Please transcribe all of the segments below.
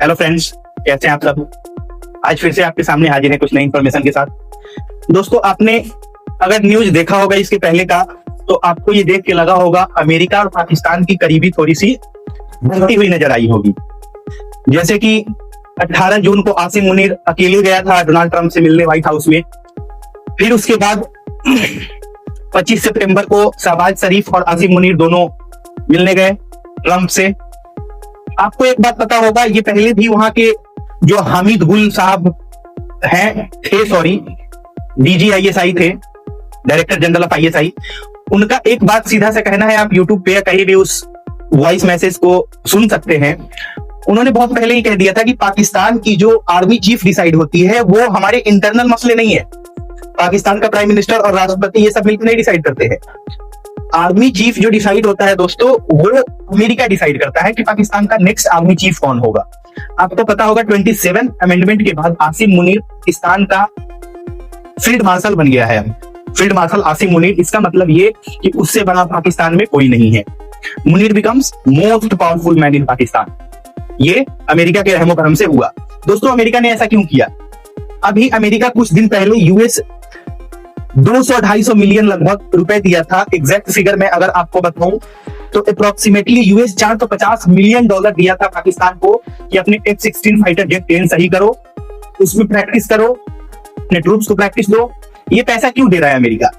Hello friends, कैसे हैं आप सब। आज फिर से आपके सामने हाजिर है कुछ नई इंफॉर्मेशन के साथ। दोस्तों, आपने अगर न्यूज देखा होगा इसके पहले का, तो आपको ये देख के लगा होगा अमेरिका और पाकिस्तान की करीबी थोड़ी सी बढ़ती हुई नजर आई होगी। जैसे कि 18 जून को आसिम मुनीर अकेले गया था डोनाल्ड ट्रंप से मिलने व्हाइट हाउस में। फिर उसके बाद 25 सितंबर को शहबाज शरीफ और आसिम मुनीर दोनों मिलने गए ट्रंप से। आपको एक बात पता होगा, ये पहले भी वहां के जो हामिद गुल साहब थे, डीजी ISI थे, डायरेक्टर जनरल ऑफ ISI, उनका एक बात सीधा से कहना है, आप यूट्यूब पे या कहीं भी उस वॉइस मैसेज को सुन सकते हैं। उन्होंने बहुत पहले ही कह दिया था कि पाकिस्तान की जो आर्मी चीफ डिसाइड होती है वो हमारे इंटरनल मसले नहीं है। पाकिस्तान का प्राइम मिनिस्टर और राष्ट्रपति ये सब मिलकर नहीं डिसाइड करते हैं। आर्मी चीफ जो डिसाइड होता है दोस्तों, वो अमेरिका डिसाइड करता है कि पाकिस्तान का नेक्स्ट आर्मी चीफ कौन होगा। आपको पता होगा 27 अमेंडमेंट के बाद आसिम मुनीर पाकिस्तान का फील्ड मार्शल बन गया है। फील्ड मार्शल आसिम मुनीर, इसका मतलब ये कि उससे बड़ा पाकिस्तान में कोई नहीं है। Munir becomes most powerful man in Pakistan. ये अमेरिका के रहमो करम से हुआ। दोस्तों, अमेरिका ने ऐसा क्यों किया? अभी अमेरिका कुछ दिन पहले यूएस 200-250 मिलियन लगभग रुपए दिया था। एग्जैक्ट फिगर में अगर आपको बताऊं तो अप्रोक्सीमेटली यूएस 450 मिलियन डॉलर दिया था पाकिस्तान को कि अपने F-16 फाइटर जेट प्लेन सही करो, उसमें प्रैक्टिस करो, अपने ट्रूप्स को प्रैक्टिस दो। ये पैसा क्यों दे रहा है अमेरिका?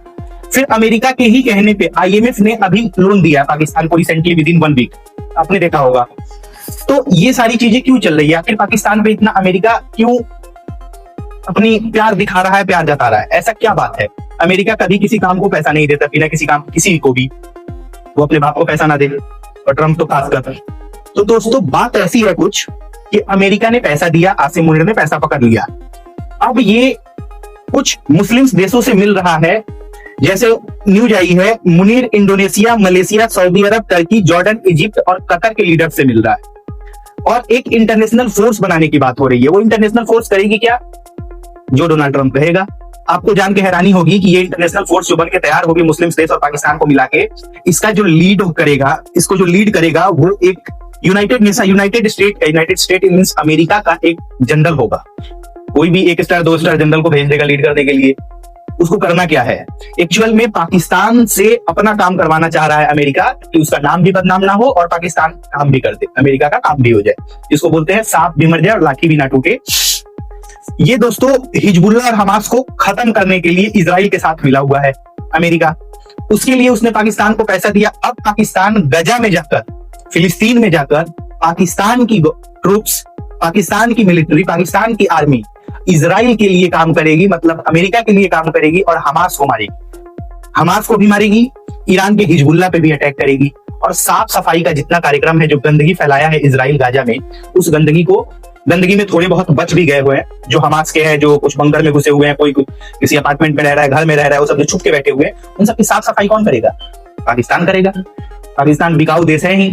फिर अमेरिका के ही कहने पे IMF ने अभी लोन दिया पाकिस्तान को रिसेंटली विदिन 1 वीक, आपने देखा होगा। तो ये सारी चीजें क्यों चल रही है? आखिर पाकिस्तान पे इतना अमेरिका क्यों अपनी प्यार दिखा रहा है, प्यार जता रहा है? ऐसा क्या बात है? अमेरिका कभी किसी काम को पैसा नहीं देता, बिना किसी काम किसी को भी, वो अपने बाप को पैसा ना दे, और ट्रंप तो खासकर। तो दोस्तों, बात ऐसी है कुछ कि अमेरिका ने पैसा दिया, आसिम मुनीर ने पैसा पकड़ लिया। अब ये कुछ मुस्लिम देशों से मिल रहा है। जैसे न्यूज आई है, मुनीर इंडोनेशिया, मलेशिया, सऊदी अरब, टर्की, जॉर्डन, इजिप्ट और कतर के लीडर से मिल रहा है और एक इंटरनेशनल फोर्स बनाने की बात हो रही है। वो इंटरनेशनल फोर्स करेगी क्या? जो डोनाल्ड ट्रंप कहेगा। आपको जान के हैरानी होगी कि ये इंटरनेशनल फोर्स जो बन के तैयार होगी मुस्लिम देश और पाकिस्तान को मिला के, इसका जो लीड करेगा, इसको जो लीड करेगा वो एक यूनाइटेड स्टेट मींस अमेरिका का एक जनरल होगा। कोई भी 1 स्टार 2 स्टार जनरल को भेज देगा लीड करने के लिए। उसको करना क्या है? एक्चुअल में पाकिस्तान से अपना काम करवाना चाह रहा है अमेरिका कि उसका नाम भी बदनाम ना हो और पाकिस्तान काम भी कर दे, अमेरिका का काम भी हो जाए। इसको बोलते हैं सांप भी मर जाए और लाठी भी ना टूटे। ये दोस्तों हिजबुल्लाह और हमास को खत्म करने के लिए इजराइल के साथ मिला हुआ है अमेरिका। उसके लिए उसने पाकिस्तान को पैसा दिया। अब पाकिस्तान गजा में जाकर, फिलिस्तीन में जाकर पाकिस्तान की ट्रूप्स, पाकिस्तान की मिलिट्री, पाकिस्तान की आर्मी इजराइल के लिए काम करेगी, मतलब अमेरिका के लिए काम करेगी और हमास को मारेगी। हमास को भी मारेगी, ईरान के हिजबुल्लाह पे भी अटैक करेगी और साफ सफाई का जितना कार्यक्रम है, जो गंदगी फैलाया है इजराइल गाजा में, उस गंदगी में थोड़े बहुत बच भी गए हुए हैं जो हमास के हैं, जो कुछ बंकर में घुसे हुए हैं, कोई किसी अपार्टमेंट में रह रहा है, घर में रह रहा है, वो सब जो छुप के बैठे हुए हैं, उन सबकी साफ सफाई कौन करेगा? पाकिस्तान करेगा। पाकिस्तान बिकाऊ देश है ही,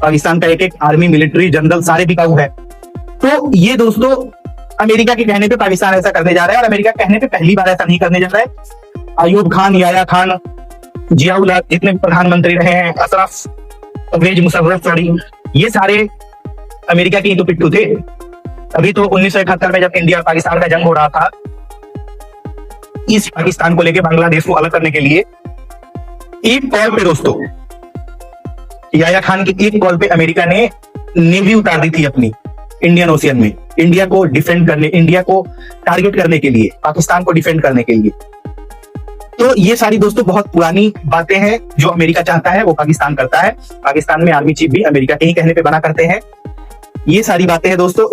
पाकिस्तान का एक आर्मी, मिलिट्री, जनरल सारे बिकाऊ है। तो ये दोस्तों अमेरिका के कहने पे पाकिस्तान ऐसा करने जा रहा है और अमेरिका कहने पे पहली बार ऐसा नहीं करने जा रहा है। अयूब खान, याया खान, जियाउल हक, जितने प्रधानमंत्री रहे हैं, अशरफ, परवेज मुशर्रफ, ये सारे अमेरिका के ही तो पिट्टू थे। अभी तो 1971 में जब इंडिया और पाकिस्तान का जंग हो रहा था, इस पाकिस्तान को लेके बांग्लादेश को अलग करने के लिए एक कॉल पे दोस्तों, याया खान की एक कॉल पे अमेरिका ने नेवी उतार दी थी अपनी इंडियन ओशियन में, इंडिया को डिफेंड करने, इंडिया को टारगेट करने के लिए, पाकिस्तान को डिफेंड करने के लिए। तो ये सारी दोस्तों बहुत पुरानी बातें हैं। जो अमेरिका चाहता है वो पाकिस्तान करता है। पाकिस्तान में आर्मी चीफ भी अमेरिका के ही कहने पे बना करते हैं। ये सारी बातें हैं दोस्तों।